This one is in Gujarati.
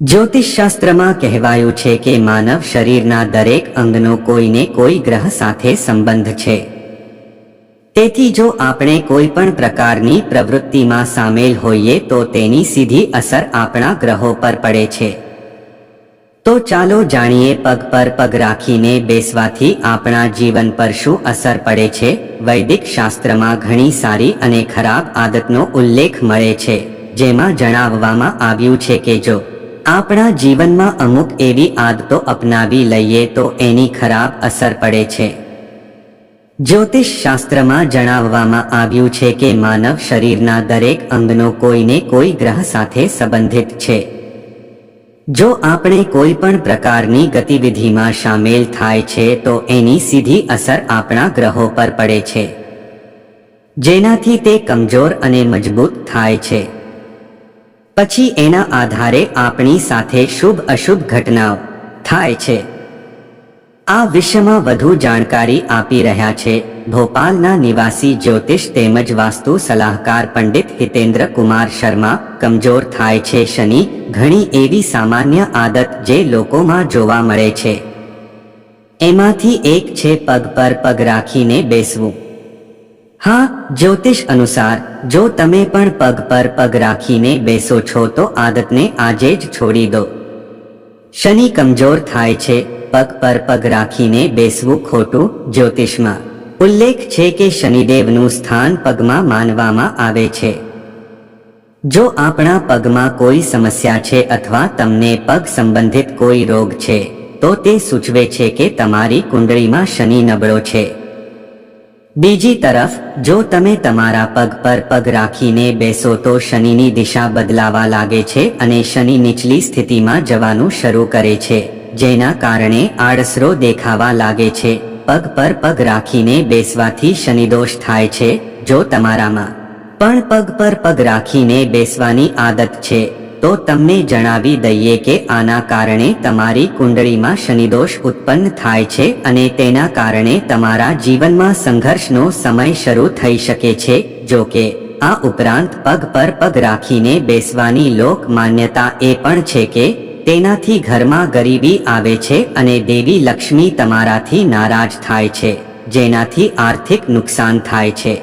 જ્યોતિષશાસ્ત્રમાં કહેવાયું છે કે માનવ શરીરના દરેક અંગનો કોઈને કોઈ ગ્રહ સાથે સંબંધ છે। તેથી જો આપણે કોઈ પણ પ્રકારની પ્રવૃત્તિમાં સામેલ હોઈએ તો તેની સીધી અસર આપણા ગ્રહો પર પડે છે। તો ચાલો જાણીએ પગ પર પગ રાખીને બેસવાથી આપણા જીવન પર શું અસર પડે છે। વૈદિક શાસ્ત્રમાં ઘણી સારી અને ખરાબ આદતનો ઉલ્લેખ મળે છે, જેમાં જણાવવામાં આવ્યું છે કે જો આપણા જીવનમાં અમુક એવી આદતો અપનાવી લઈએ તો એની ખરાબ અસર પડે છે। જ્યોતિષ શાસ્ત્રમાં જણાવવામાં આવ્યું છે કે માનવ શરીરના દરેક અંગનો કોઈને કોઈ ગ્રહ સાથે સંબંધિત છે। જો આપણે કોઈ પણ પ્રકારની ગતિવિધિમાં સામેલ થાય છે તો એની સીધી અસર આપણા ગ્રહો પર પડે છે, જેનાથી તે કમજોર અને મજબૂત થાય છે। પછી એના આધારે આપણી સાથે શુભ અશુભ ઘટનાઓ થાય છે। આ વિષયમાં વધુ જાણકારી આપી રહ્યા છે ભોપાલના નિવાસી જ્યોતિષ તેમજ વાસ્તુ સલાહકાર પંડિત હિતેન્દ્ર કુમાર શર્મા। કમજોર થાય છે શનિ। ઘણી એવી સામાન્ય આદત જે લોકોમાં જોવા મળે છે, એમાંથી એક છે પગ પર પગ રાખીને બેસવું। હા, જ્યોતિષ અનુસાર જો તમે પણ પગ પર પગ રાખીને બેસો છો તો આદતને આજે જ છોડી દો। શનિ કમજોર થાય છે, પગ પર પગ રાખીને બેસવું ખોટું। જ્યોતિષમાં ઉલ્લેખ છે કે શનિદેવનું સ્થાન પગમાં માનવામાં આવે છે। જો આપણા પગમાં કોઈ સમસ્યા છે અથવા તમને પગ સંબંધિત કોઈ રોગ છે તો તે સૂચવે છે કે તમારી કુંડળીમાં શનિ નબળો છે। બીજી તરફ જો તમે તમારા પગ પર પગ રાખીને બેસો તો શનિની દિશા બદલાવા લાગે છે અને શનિ નીચલી સ્થિતિમાં જવાનું શરૂ કરે છે, જેના કારણે આળસરો દેખાવા લાગે છે। પગ પર પગ રાખીને બેસવાથી શનિદોષ થાય છે। જો તમારામાં પણ પગ પર પગ રાખીને બેસવાની આદત છે તો તમને જણાવી દઈએ કે આના કારણે તમારી કુંડળીમાં શનિદોષ ઉત્પન્ન થાય છે અને તેના કારણે તમારા જીવનમાં સંઘર્ષનો સમય શરૂ થઈ શકે છે। જો કે આ ઉપરાંત પગ પર પગ રાખીને બેસવાની લોક માન્યતા એ પણ છે કે તેનાથી ઘરમાં ગરીબી આવે છે અને દેવી લક્ષ્મી તમારાથી નારાજ થાય છે, જેનાથી આર્થિક નુકસાન થાય છે।